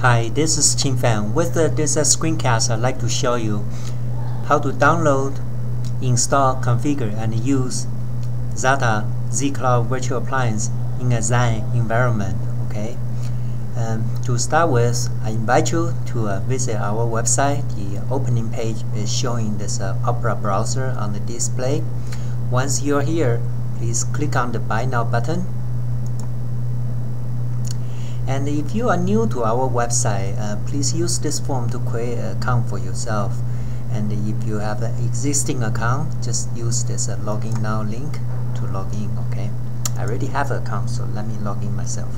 Hi, this is Fan. With this screencast, I'd like to show you how to download, install, configure, and use Zettar ZCloud Virtual Appliance in a Xen environment. Okay. To start with, I invite you to visit our website. The opening page is showing this Opera browser on the display. Once you're here, please click on the Buy Now button. And if you are new to our website, please use this form to create an account for yourself. And if you have an existing account, just use this login now link to log in. Okay, I already have an account, so let me log in myself.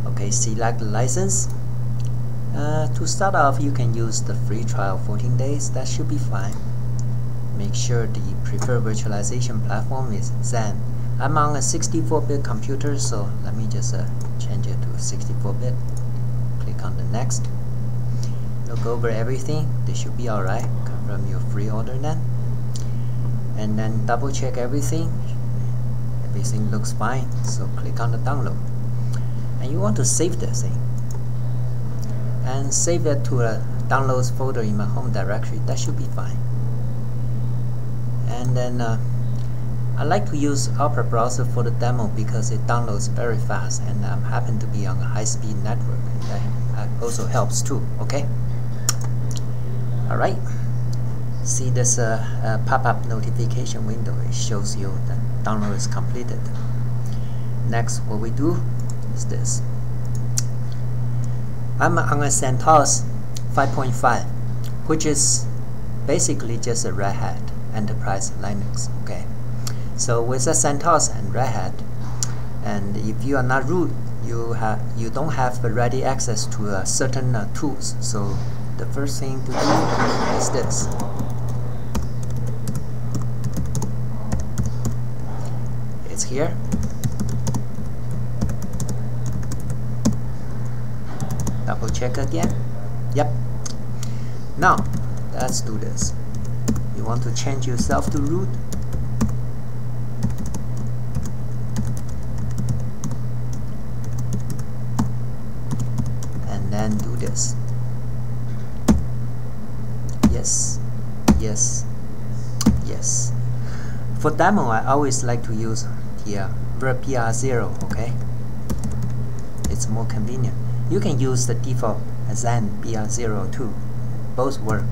Okay, select the license. To start off, you can use the free trial 14 days. That should be fine. Make sure the preferred virtualization platform is Xen. I'm on a 64-bit computer, so let me just change it to 64-bit. Click on the next. Look over everything. This should be alright. Confirm your free order then. And then double check everything. Everything looks fine, so click on the download. And you want to save this thing. And save it to a downloads folder in my home directory. That should be fine. And then I like to use Opera browser for the demo because it downloads very fast, and I happen to be on a high-speed network. That also helps too. Okay. All right. See this pop-up notification window. It shows you that download is completed. Next, what we do is this. I'm on a CentOS 5.5, which is basically just a Red Hat Enterprise Linux. Okay, so with a CentOS and Red Hat, and if you are not root, you don't have ready access to certain tools. So the first thing to do is this. It's here. Double check again. Yep. Now let's do this. You want to change yourself to root. And then do this. Yes. Yes. Yes. For demo, I always like to use the BR0. Okay. It's more convenient. You can use the default Xen BR0 too. Both work.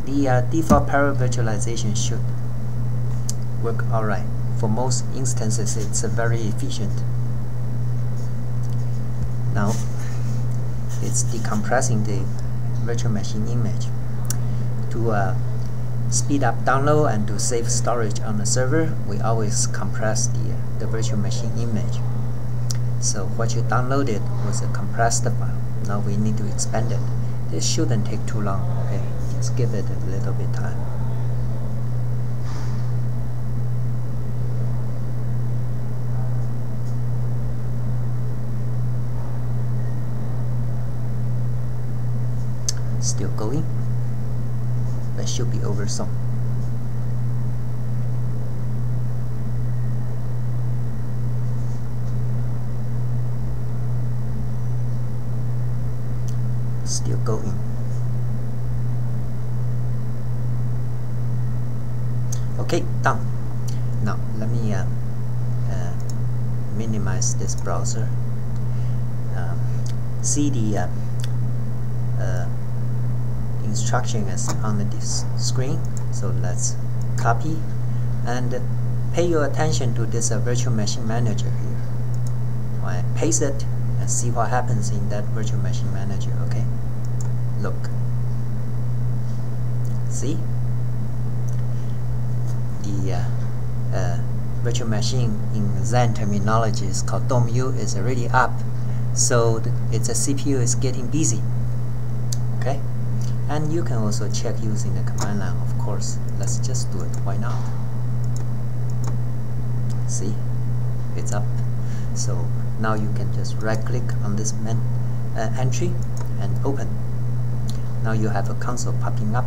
The default parallel virtualization should work alright. For most instances, it's very efficient. Now, it's decompressing the virtual machine image. To speed up download and to save storage on the server, we always compress the virtual machine image. So what you downloaded was a compressed file. Now we need to expand it. This shouldn't take too long. Okay, just give it a little bit time. Still going. That should be over soon. Still going. Okay, done. Now let me minimize this browser. See the instruction is on the screen. So let's copy and pay your attention to this virtual machine manager here. I paste it and see what happens in that virtual machine manager. Okay. Look. See? The virtual machine in Xen terminology is called DOM-U is already up. So its CPU is getting busy. Okay? And you can also check using the command line, of course. Let's just do it. Why not? See? It's up. So now you can just right click on this entry and open. Now you have a console popping up.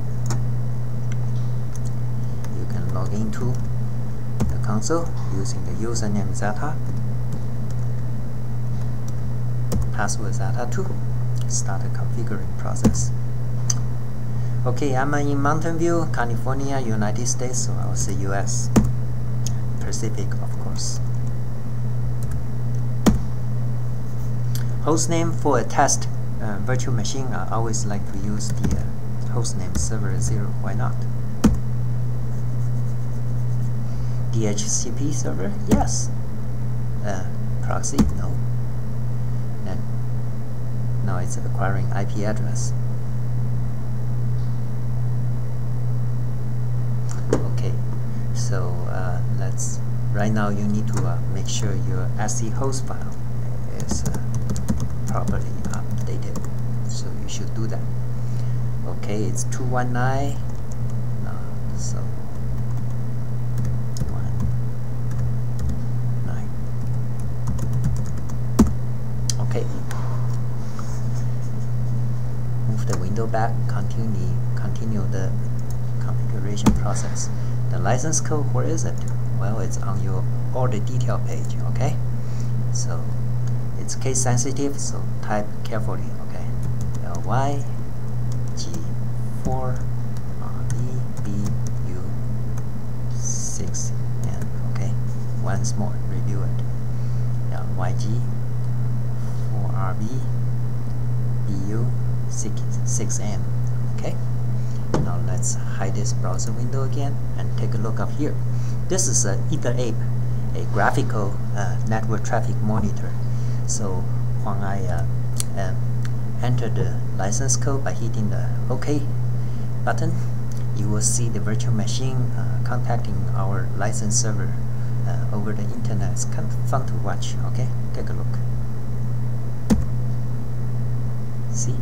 you can log into the console using the username Zettar, password Zettar2. Start the configuring process. Okay, I'm in Mountain View, California, United States, so I'll say US. Pacific, of course. Hostname for a test virtual machine, I always like to use the hostname server 0. Why not? DHCP server? Yes. Proxy? No. And now it's acquiring IP address. Okay, so right now you need to make sure your SC host file is properly updated, so you should do that. Okay, it's 219. No, so 19. Okay. Move the window back. Continue the configuration process. The license code, where is it? Well, it's on your order detail page. Okay, so it's case sensitive, so type carefully. Okay, LYG4RBBU6N. Okay, once more, review it. YG4RBBU6N. Okay. Now let's hide this browser window again and take a look up here. This is Zettar, a graphical network traffic monitor. So when I enter the license code by hitting the OK button, you will see the virtual machine contacting our license server over the internet. It's kind of fun to watch. Okay, take a look. See?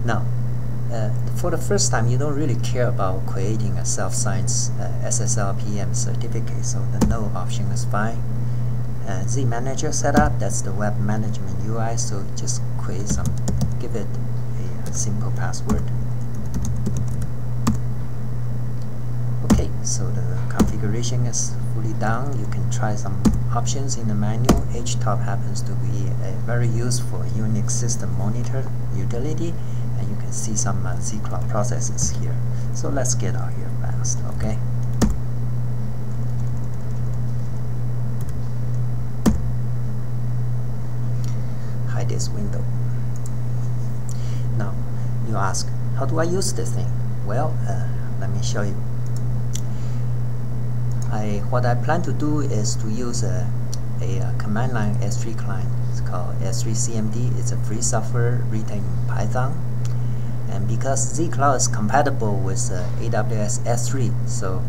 Now, for the first time, you don't really care about creating a self-signed SSL PM certificate, so the no option is fine. Z Manager setup, that's the web management UI, so just give it a simple password. Okay, so the configuration is fully done. You can try some options in the menu. HTOP happens to be a very useful Unix system monitor utility, and you can see some ZCloud processes here. So let's get out here fast, okay? Hide this window. Now, you ask, how do I use this thing? Well, let me show you. What I plan to do is to use a command line S3 client. It's called S3 CMD. It's a free software written in Python. And because ZCloud is compatible with AWS S3, so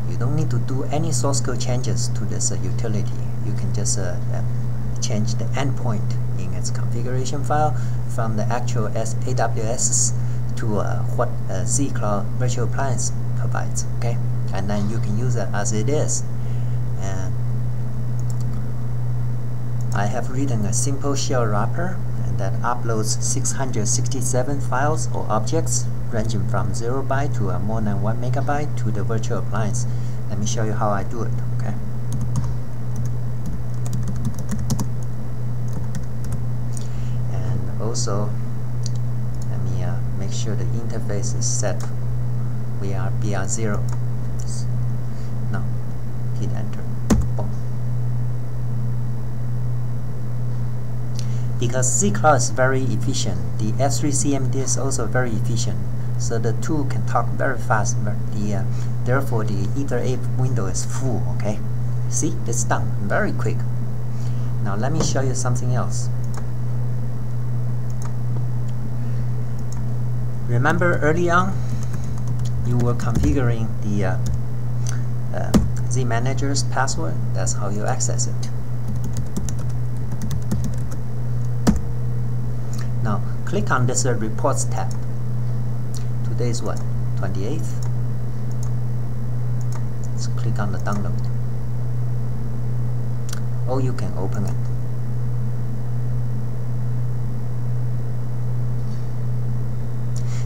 you don't need to do any source code changes to this utility. You can just change the endpoint in its configuration file from the actual AWS to what ZCloud virtual appliance provides. Okay, and then you can use it as it is. And I have written a simple shell wrapper that uploads 667 files or objects ranging from 0 byte to more than 1 megabyte to the virtual appliance. Let me show you how I do it. Okay. And also, let me make sure the interface is set. We are BR0. Now, hit enter. Boom. Because ZCloud is very efficient, the S3 CMD is also very efficient, so the two can talk very fast. Therefore, the Zettar window is full. Okay, see, it's done very quick. Now let me show you something else. Remember early on, you were configuring the Z Manager's password. That's how you access it. Now, click on this Reports tab. Today is what? 28th? Let's click on the download. Or you can open it.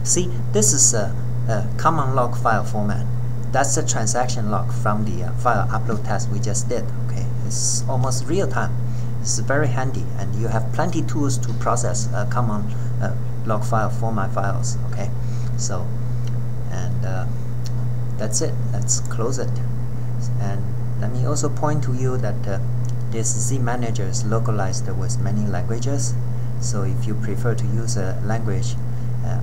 See, this is common log file format. That's the transaction log from the file upload test we just did. Okay, it's almost real time. It's very handy, and you have plenty tools to process common log file format files. Okay, so and that's it. Let's close it. And let me also point to you that this Z Manager is localized with many languages. So if you prefer to use a language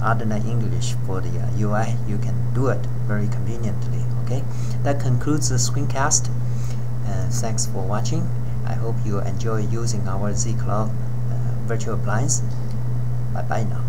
other than English for the UI, you can do it very conveniently. Okay, that concludes the screencast. Thanks for watching. I hope you enjoy using our ZCloud virtual appliance. Bye bye now.